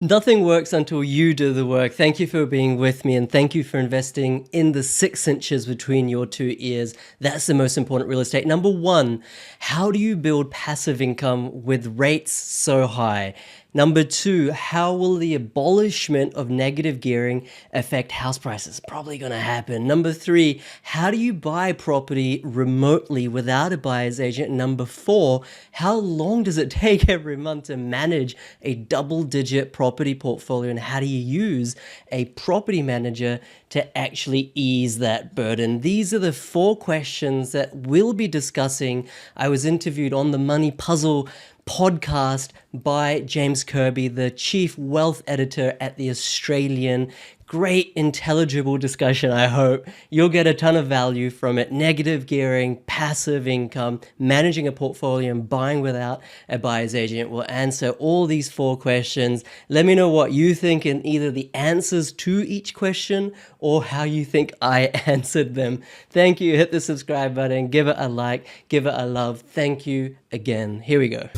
Nothing works until you do the work. Thank you for being with me, and thank you for investing in the 6 inches between your two ears. That's the most important real estate. Number one, how do you build passive income with rates so high? Number two, how will the abolishment of negative gearing affect house prices? Probably going to happen. Number three, how do you buy property remotely without a buyer's agent? Number four, how long does it take every month to manage a double-digit property portfolio, and how do you use a property manager to actually ease that burden? These are the four questions that we'll be discussing. I was interviewed on the Money Puzzle podcast by James Kirby, the chief wealth editor at The Australian. Great, intelligible discussion, I hope. You'll get a ton of value from it. Negative gearing, passive income, managing a portfolio, and buying without a buyer's agent will answer all these four questions. Let me know what you think in either the answers to each question or how you think I answered them. Thank you. Hit the subscribe button, give it a like, give it a love. Thank you again. Here we go.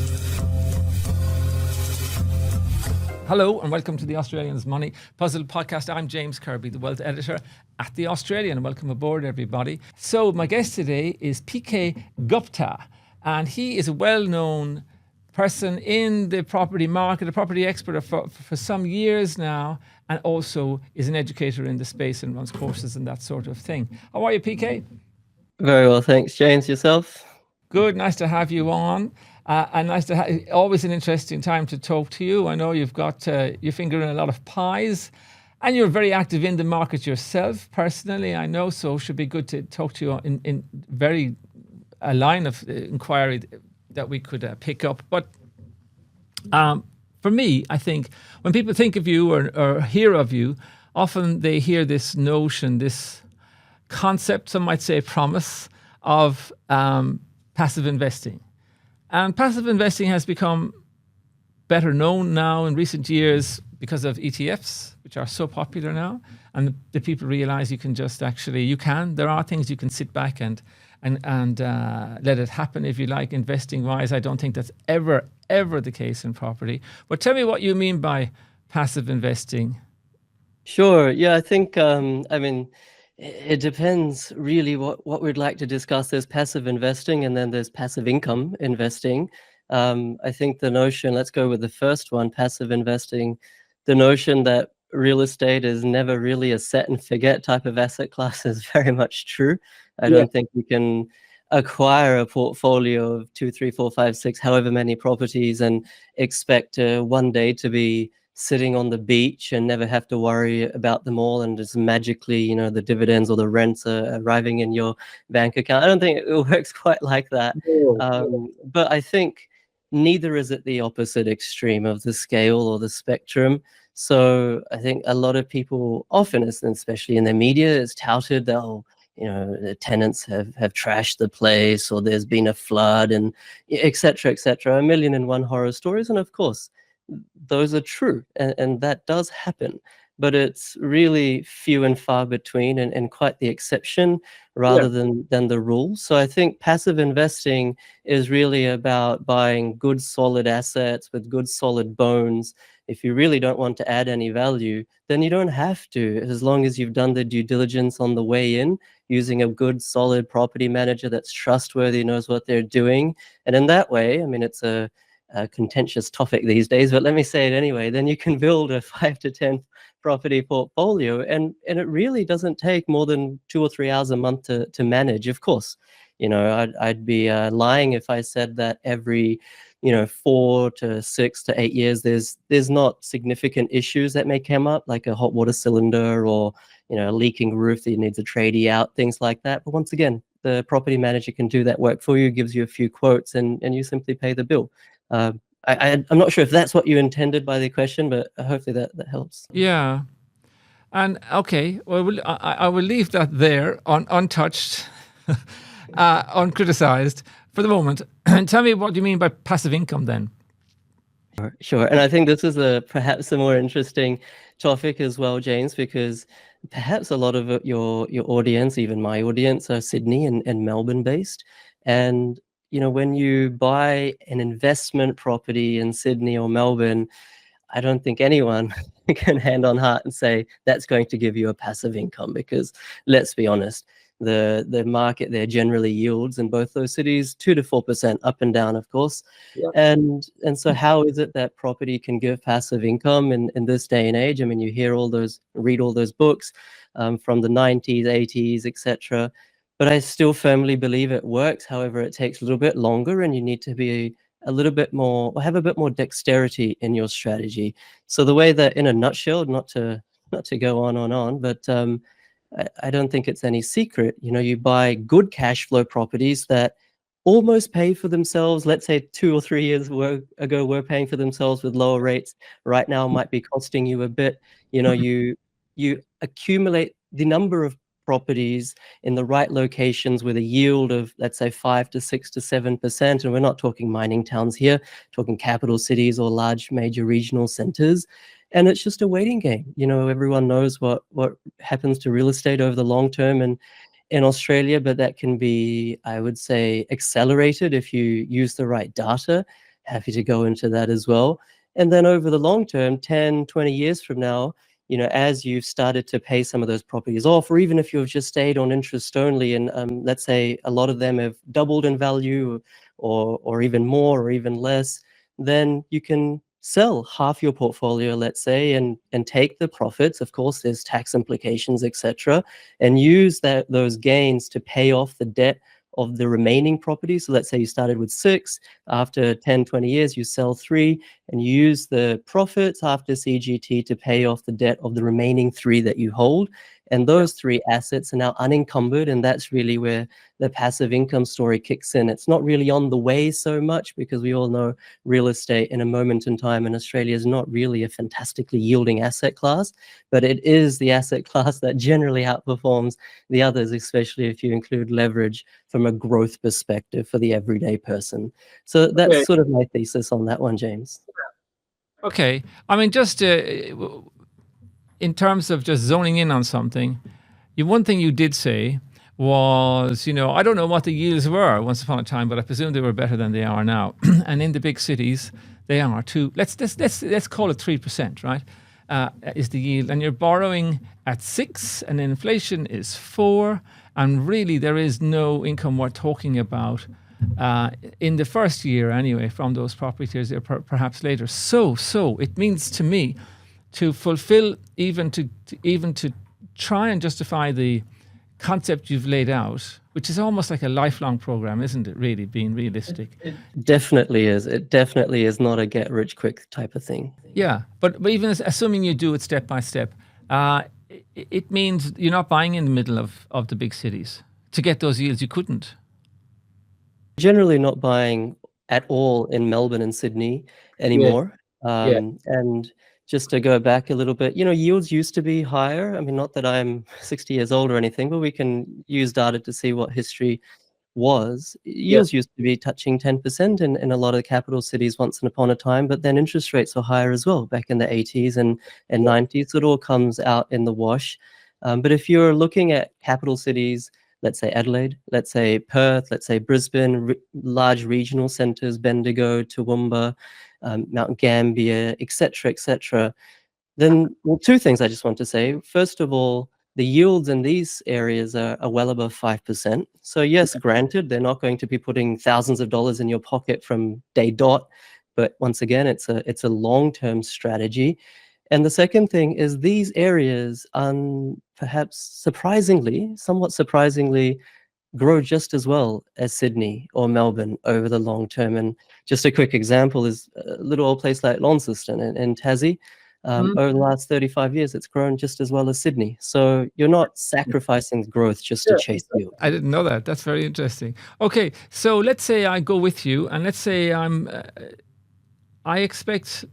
Hello and welcome to the Australian's Money Puzzle podcast. I'm James Kirby, the wealth editor at The Australian. Welcome aboard, everybody. So my guest today is PK Gupta, and he is a well-known person in the property market, a property expert for some years now, and also is an educator in the space and runs courses and that sort of thing. How are you, PK? Very well, thanks. James, yourself? Good, nice to have you on. And nice to have, always an interesting time to talk to you. I know you've got your finger in a lot of pies, and you're very active in the market yourself personally, I know, so it should be good to talk to you in very a line of inquiry that we could pick up. But for me, I think when people think of you or hear of you, often they hear this notion, this concept, some might say promise, of passive investing. And passive investing has become better known now in recent years because of ETFs, which are so popular now. And the people realize you can just actually, there are things you can sit back and let it happen if you like, investing wise. I don't think that's ever the case in property. But tell me what you mean by passive investing. Sure. Yeah, I think, it depends really what we'd like to discuss. There's passive investing and then there's passive income investing. I think the notion, let's go with the first one, passive investing, the notion that real estate is never really a set and forget type of asset class is very much true. I don't think you can acquire a portfolio of 2, 3, 4, 5, 6, however many properties and expect one day to be sitting on the beach and never have to worry about them all, and just magically, the dividends or the rents are arriving in your bank account. I don't think it works quite like that. But I think neither is at the opposite extreme of the scale or the spectrum. So I think a lot of people often, especially in the media, it's touted that, the tenants have trashed the place, or there's been a flood, and et cetera, a million and one horror stories. And of course, those are true, and that does happen, but it's really few and far between, and quite the exception rather than the rule. So I think passive investing is really about buying good solid assets with good solid bones. If you really don't want to add any value, then you don't have to, as long as you've done the due diligence on the way in, using a good solid property manager that's trustworthy, knows what they're doing. And in that way, it's a contentious topic these days, but let me say it anyway, then you can build a 5 to 10 property portfolio, and it really doesn't take more than 2 or 3 hours a month to manage. Of course, I'd be lying if I said that every 4 to 6 to 8 years there's not significant issues that may come up, like a hot water cylinder or a leaking roof that needs a tradie out, things like that. But once again, the property manager can do that work for you, gives you a few quotes, and you simply pay the bill. I'm not sure if that's what you intended by the question, but hopefully that helps. Yeah. And okay, well, I will leave that there untouched, uncriticized for the moment. And tell me what you mean by passive income then. Sure. And I think this is perhaps a more interesting topic as well, James, because perhaps a lot of your audience, even my audience, are Sydney and Melbourne based. And when you buy an investment property in Sydney or Melbourne, I don't think anyone can hand on heart and say that's going to give you a passive income, because let's be honest, the market there generally yields in both those cities 2 to 4% up and down, of course. Yeah. And so how is it that property can give passive income in this day and age? I mean, you read all those books from the 90s, 80s, etc. But I still firmly believe it works. However, it takes a little bit longer, and you need to be a little bit more, or have a bit more dexterity in your strategy. So the way that, in a nutshell, not to go on, but I don't think it's any secret. You know, you buy good cash flow properties that almost pay for themselves. Let's say 2 or 3 years ago were paying for themselves with lower rates. Right now might be costing you a bit. You know, you accumulate the number of properties in the right locations with a yield of, let's say, 5 to 6 to 7%. And we're not talking mining towns here, talking capital cities or large major regional centers. And it's just a waiting game. You know, everyone knows what happens to real estate over the long term and in Australia, but that can be, I would say, accelerated if you use the right data. Happy to go into that as well. And then over the long term, 10, 20 years from now, you know, as you've started to pay some of those properties off, or even if you've just stayed on interest only, and let's say a lot of them have doubled in value or even more or even less, then you can sell half your portfolio, let's say, and take the profits. Of course, there's tax implications, etc., and use those gains to pay off the debt of the remaining properties. So let's say you started with 6, after 10, 20 years, you sell 3, and you use the profits after CGT to pay off the debt of the remaining 3 that you hold. And those 3 assets are now unencumbered, and that's really where the passive income story kicks in. It's not really on the way so much, because we all know real estate in a moment in time in Australia is not really a fantastically yielding asset class, but it is the asset class that generally outperforms the others, especially if you include leverage from a growth perspective for the everyday person. So that's sort of my thesis on that one, James. Okay. I mean, just in terms of just zoning in on something, one thing you did say was, you know, I don't know what the yields were once upon a time, but I presume they were better than they are now. And in the big cities, they are too. Let's call it 3%, right? Is the yield, and you're borrowing at 6, and inflation is 4, and really there is no income worth talking about in the first year anyway from those properties, or perhaps later. So it means to me, to fulfill, even to try and justify the concept you've laid out, which is almost like a lifelong program, isn't it, really, being realistic? It definitely is. It definitely is not a get-rich-quick type of thing. Yeah, but even assuming you do it step by step, it means you're not buying in the middle of the big cities. To get those yields, you couldn't. Generally not buying at all in Melbourne and Sydney anymore. And just to go back a little bit, you know, yields used to be higher. I mean, not that I'm 60 years old or anything, but we can use data to see what history was. Yields used to be touching 10% in a lot of the capital cities once upon a time, but then interest rates were higher as well back in the 80s and 90s. So it all comes out in the wash. But if you're looking at capital cities, let's say Adelaide, let's say Perth, let's say Brisbane, large regional centers, Bendigo, Toowoomba, Mount Gambier, etc., then, well, 2 things I just want to say. First of all, the yields in these areas are well above 5%. So yes, granted, they're not going to be putting thousands of dollars in your pocket from day dot, but once again, it's a long-term strategy. And the second thing is these areas, perhaps somewhat surprisingly, grow just as well as Sydney or Melbourne over the long term. And just a quick example is a little old place like Launceston in Tassie. Over the last 35 years, it's grown just as well as Sydney. So you're not sacrificing growth just to chase yield. I didn't know that. That's very interesting. Okay, so let's say I go with you, and let's say I expect,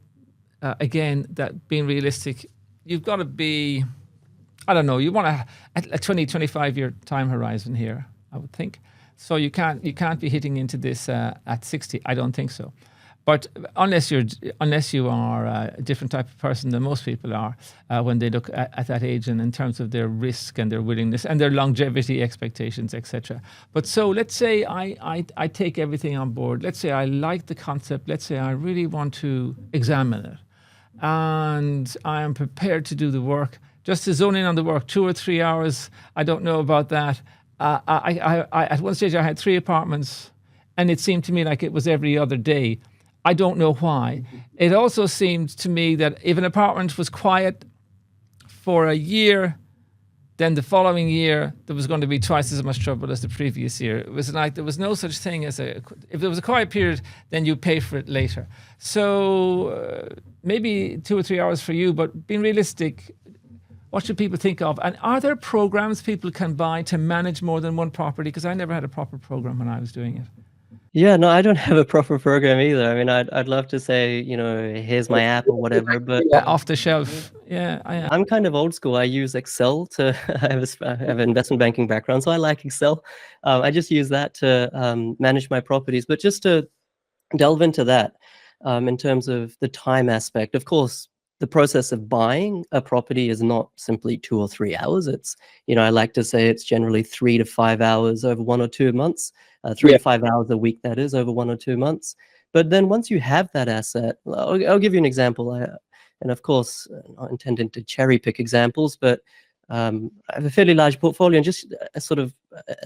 again, that being realistic, you've got to be, I don't know, you want a 20, 25-year time horizon here, I would think. So you can't be hitting into this at 60. I don't think so. But unless you are a different type of person than most people are when they look at that age, and in terms of their risk and their willingness and their longevity expectations, etc. But so let's say I take everything on board. Let's say I like the concept. Let's say I really want to examine it. and I am prepared to do the work. Just to zone in on the work, 2 or 3 hours, I don't know about that. At one stage, I had 3 apartments, and it seemed to me like it was every other day. I don't know why. It also seemed to me that if an apartment was quiet for a year, then the following year there was going to be twice as much trouble as the previous year. It was like there was no such thing as if there was a quiet period, then you pay for it later. So maybe 2 or 3 hours for you, but being realistic, what should people think of? And are there programs people can buy to manage more than one property? Because I never had a proper program when I was doing it. Yeah, no, I don't have a proper program either. I mean, I'd love to say, here's my app or whatever, but Yeah, off the shelf. Yeah, I'm kind of old school. I use Excel to, I have an investment banking background, so I like Excel. I just use that to manage my properties. But just to delve into that, in terms of the time aspect, of course, the process of buying a property is not simply 2 or 3 hours. It's, I like to say it's generally 3 to 5 hours over 1 or 2 months, 3 to 5 hours a week, that is, over 1 or 2 months. But then once you have that asset, I'll give you an example. And of course, not intending to cherry pick examples, but I have a fairly large portfolio and just sort of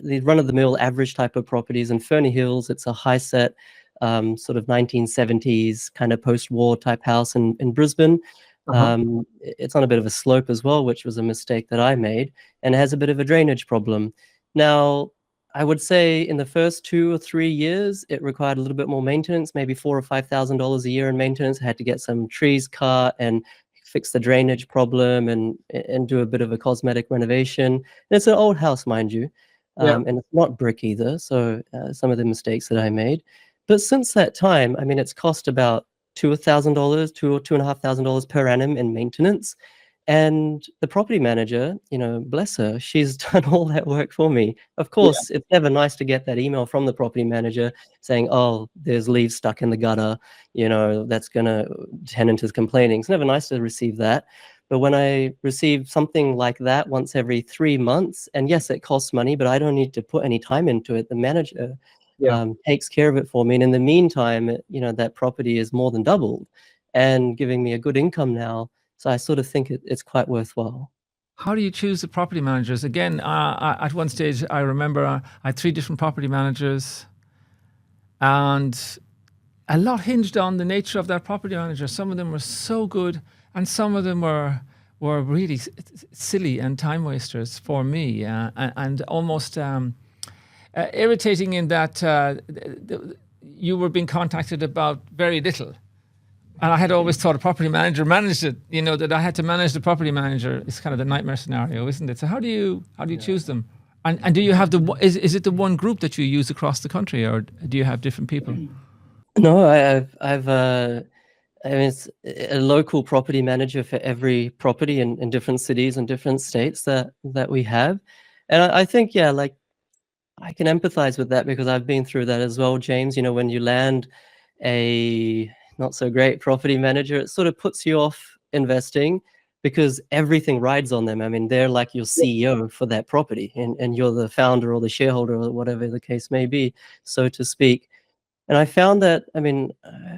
the run-of-the-mill average type of properties in Ferny Hills. It's a high set, sort of 1970s kind of post-war type house in Brisbane. It's on a bit of a slope as well, which was a mistake that I made, and it has a bit of a drainage problem. Now, I would say in the first 2 or 3 years, it required a little bit more maintenance, maybe $4,000 or $5,000 a year in maintenance. I had to get some trees cut and fix the drainage problem and do a bit of a cosmetic renovation. And it's an old house, mind you, and it's not brick either. So some of the mistakes that I made. But since that time, I mean, it's cost about $2,000, $2,000 or $2,500 per annum in maintenance. And the property manager, bless her, she's done all that work for me. Of course, it's never nice to get that email from the property manager saying, oh, there's leaves stuck in the gutter, tenant is complaining. It's never nice to receive that. But when I receive something like that once every 3 months, and yes, it costs money, but I don't need to put any time into it. The manager takes care of it for me. And in the meantime, that property is more than doubled and giving me a good income now. So I sort of think it's quite worthwhile. How do you choose the property managers? Again, at one stage, I remember I had 3 different property managers, and a lot hinged on the nature of that property manager. Some of them were so good, and some of them were really silly and time wasters for me, and almost irritating in that you were being contacted about very little. And I had always thought a property manager managed it, that I had to manage the property manager. It's kind of the nightmare scenario, isn't it? So how do you choose them? And do you have is it the one group that you use across the country, or do you have different people? No, I mean, it's a local property manager for every property in different cities and different states that we have. And I think, like, I can empathize with that because I've been through that as well, James. When you land a not so great property manager, it sort of puts you off investing because everything rides on them. I mean, they're like your CEO for that property, and you're the founder or the shareholder or whatever the case may be, so to speak. And I found that, I mean,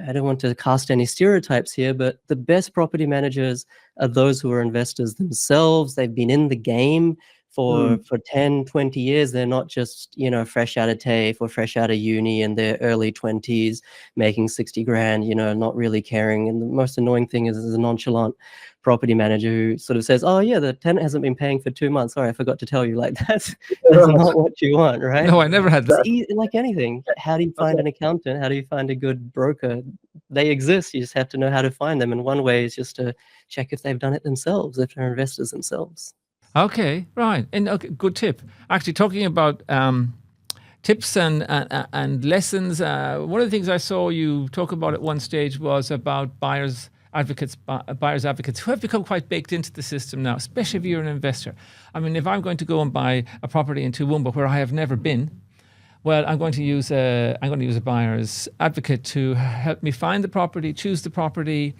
I don't want to cast any stereotypes here, but the best property managers are those who are investors themselves. They've been in the game for 10, 20 years. They're not just, fresh out of TAFE or fresh out of uni in their early 20s, making 60 grand, not really caring. And the most annoying thing is a nonchalant property manager who sort of says, oh yeah, the tenant hasn't been paying for 2 months. Sorry, I forgot to tell you. Like that's not what you want, right? No, I never had that. Like anything, how do you find an accountant? How do you find a good broker? They exist. You just have to know how to find them. And one way is just to check if they've done it themselves, if they're investors themselves. Okay, right. And okay, good tip. Actually, talking about tips and lessons, one of the things I saw you talk about at one stage was about buyers advocates who have become quite baked into the system now, especially if you're an investor. I mean, if I'm going to go and buy a property in Toowoomba where I have never been, well, I'm going to use a buyer's advocate to help me find the property, choose the property,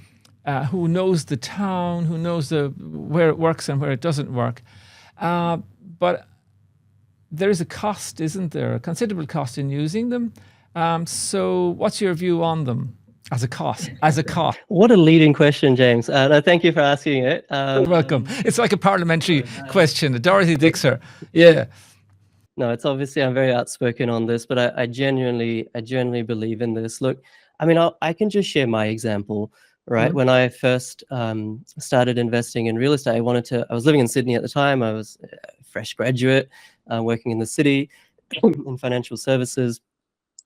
who knows the town, who knows where it works and where it doesn't work. But there is a cost, isn't there? A considerable cost in using them. So what's your view on them? As a cost, as a cost. What a leading question, James. No, thank you for asking it. You're welcome. It's like a parliamentary question, a Dorothy Dixer. Yeah. No, it's obviously I'm very outspoken on this, but I genuinely believe in this. Look, I mean, I can just share my example, right? When I first started investing in real estate, I was living in Sydney at the time. I was a fresh graduate, working in the city in financial services,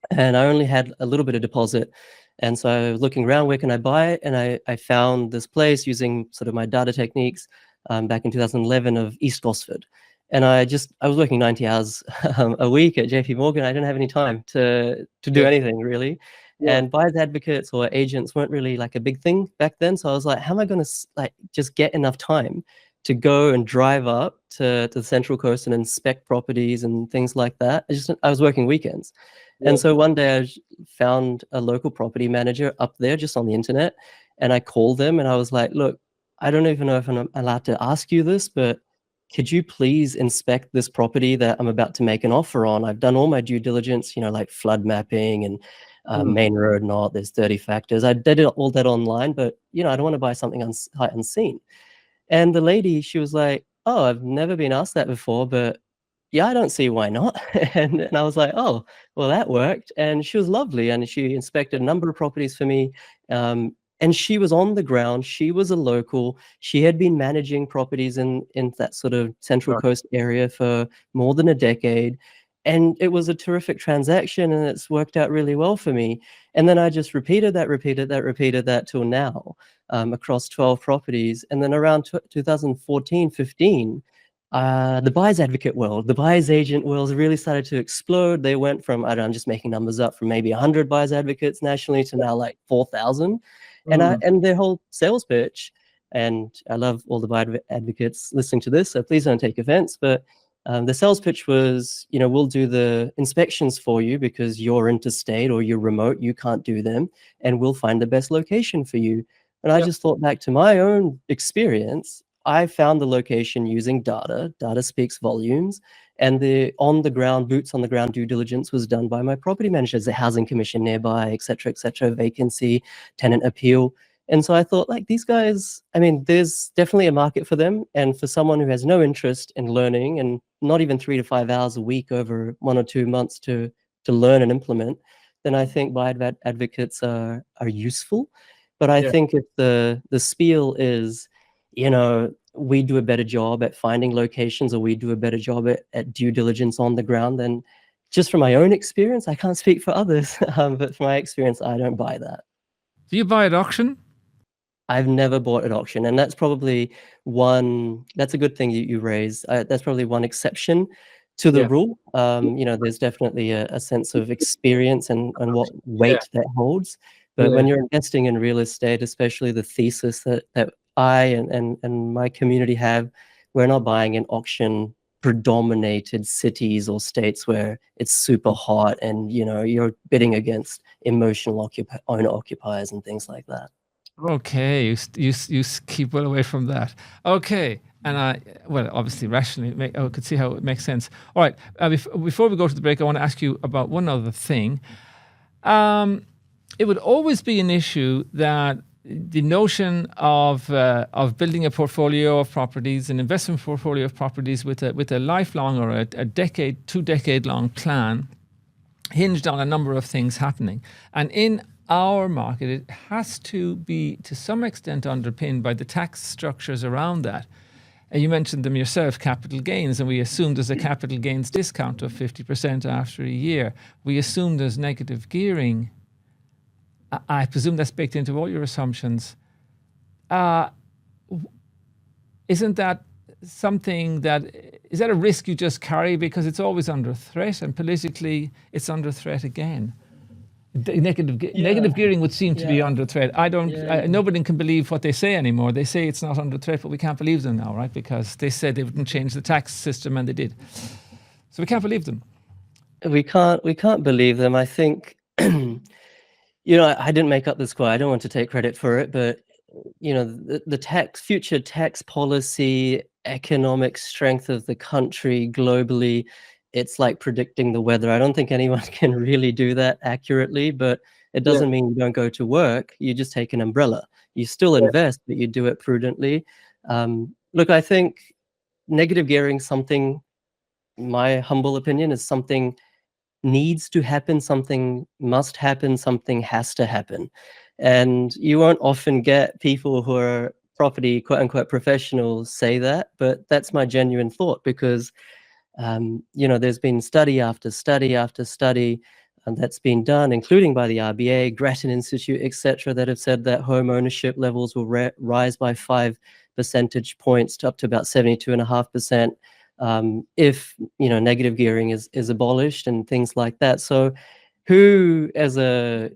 and I only had a little bit of deposit. And so I was looking around, where can I buy it? And I found this place using sort of my data techniques back in 2011 of East Gosford. And I was working 90 hours a week at JP Morgan. I didn't have any time to do anything really. And buyer's advocates or agents weren't really like a big thing back then. So I was like, how am I going to like just get enough time to go and drive up to the Central Coast and inspect properties and things like that? I was working weekends. And so one day I found a local property manager up there just on the internet, and I called them and I was like, look, I don't even know if I'm allowed to ask you this, but could you please inspect this property that I'm about to make an offer on? I've done all my due diligence, like flood mapping and main road not, there's 30 factors. I did all that online, but I don't want to buy something sight unseen. And the lady, she was like, oh, I've never been asked that before, but yeah, I don't see why not. And I was like, oh, well, that worked. And she was lovely. And she inspected a number of properties for me. And she was on the ground. She was a local. She had been managing properties in that sort of Central Coast area for more than a decade. And it was a terrific transaction, and it's worked out really well for me. And then I just repeated that till now, across 12 properties. And then around 2014, 15, the buyer's advocate world, the buyer's agent world really started to explode. They went from, I don't know, I'm just making numbers up, from maybe 100 buyer's advocates nationally to now like 4,000. And their whole sales pitch, and I love all the buyer advocates listening to this, so please don't take offense, but the sales pitch was, we'll do the inspections for you because you're interstate or you're remote, you can't do them, and we'll find the best location for you. And I just thought back to my own experience. I found the location using data. Data speaks volumes, and the on-the-ground, boots-on-the-ground due diligence was done by my property managers, the housing commission nearby, et cetera, vacancy, tenant appeal. And so I thought, like, these guys, I mean, there's definitely a market for them. And for someone who has no interest in learning and not even 3 to 5 hours a week over 1 or 2 months to learn and implement, then I think buyer advocates are useful. But I think if the spiel is, we do a better job at finding locations, or we do a better job at due diligence on the ground, then just from my own experience, I can't speak for others, but from my experience, I don't buy that. Do you buy at auction? I've never bought at auction, and that's probably that's a good thing you raised. That's probably one exception to the rule. There's definitely a sense of experience and what weight that holds. But when you're investing in real estate, especially the thesis that I and my community have, we're not buying in auction predominated cities or states where it's super hot and you're bidding against emotional owner occupiers and things like that. Okay, you keep well away from that. Okay, and obviously rationally, I could see how it makes sense. All right, before we go to the break, I want to ask you about one other thing. It would always be an issue that the notion of building a portfolio of properties, an investment portfolio of properties with a lifelong or a decade, 2-decade long plan, hinged on a number of things happening. And in our market, it has to be to some extent underpinned by the tax structures around that. And you mentioned them yourself, capital gains, and we assume there's a capital gains discount of 50% after a year. We assume there's negative gearing. I presume that's baked into all your assumptions. Isn't that something is that a risk you just carry because it's always under threat, and politically it's under threat again? Negative gearing would seem to be under threat. Nobody can believe what they say anymore. They say it's not under threat, but we can't believe them now, right? Because they said they wouldn't change the tax system, and they did. So we can't believe them. We can't believe them. I think, I didn't make up this quote. I don't want to take credit for it, but the future tax policy, economic strength of the country globally, it's like predicting the weather. I don't think anyone can really do that accurately, but It doesn't mean you don't go to work. You just take an umbrella. You still invest, but you do it prudently. Look, I think negative gearing, something, my humble opinion, is something needs to happen, something must happen, something has to happen. And you won't often get people who are property, quote unquote, professionals say that, but that's my genuine thought, because there's been study after study after study that's been done, including by the RBA, Grattan Institute, etc., that have said that home ownership levels will rise by 5 percentage points to up to about 72.5%. If negative gearing is abolished and things like that. So who as a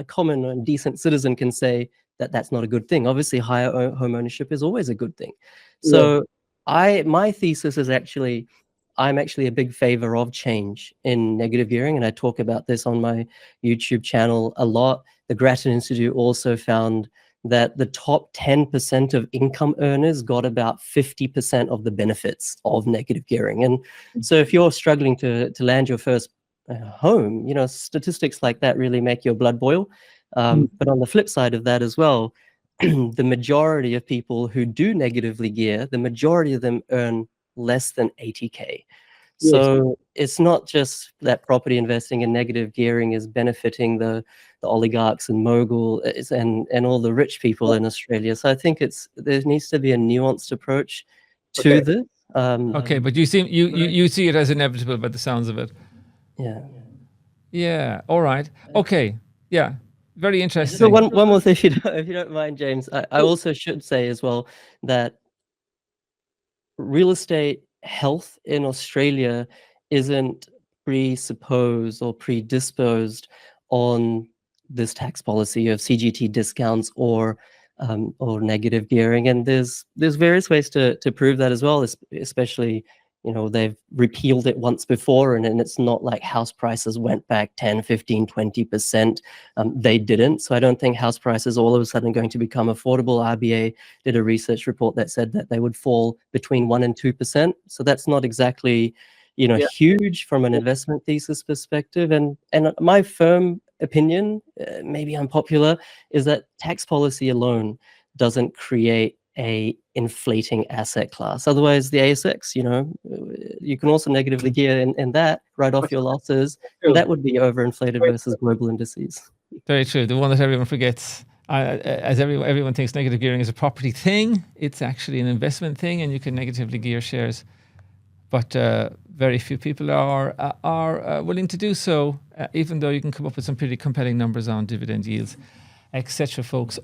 common and decent citizen can say that that's not a good thing? Obviously higher home ownership is always a good thing. So my thesis is I'm actually a big favor of change in negative gearing, and I talk about this on my YouTube channel a lot. The Grattan Institute also found that the top 10% of income earners got about 50% of the benefits of negative gearing. And so if you're struggling to land your first home, statistics like that really make your blood boil. But on the flip side of that as well, the majority of people who do negatively gear, the majority of them earn less than 80K. So it's not just that property investing and negative gearing is benefiting the oligarchs and moguls and all the rich people in Australia. So I think there needs to be a nuanced approach to this. Okay, but you see it as inevitable by the sounds of it. Yeah. Yeah. All right. Okay. Yeah. Very interesting. So one more thing, if you don't mind, James, I also should say as well that real estate health in Australia isn't presupposed or predisposed on this tax policy of CGT discounts or negative gearing, and there's various ways to prove that as well. Especially, they've repealed it once before, and it's not like house prices went back 10, 15, 20%. They didn't. So I don't think house prices all of a sudden going to become affordable. RBA did a research report that said that they would fall between 1% and 2%. So that's not exactly, huge from an investment thesis perspective. And my firm opinion, maybe unpopular, is that tax policy alone doesn't create a inflating asset class. Otherwise, the ASX, you can also negatively gear in that, write off your losses, and that would be overinflated versus global indices. Very true. The one that everyone forgets, as everyone thinks negative gearing is a property thing, it's actually an investment thing, and you can negatively gear shares. But very few people are willing to do so, even though you can come up with some pretty compelling numbers on dividend yields, etc., folks.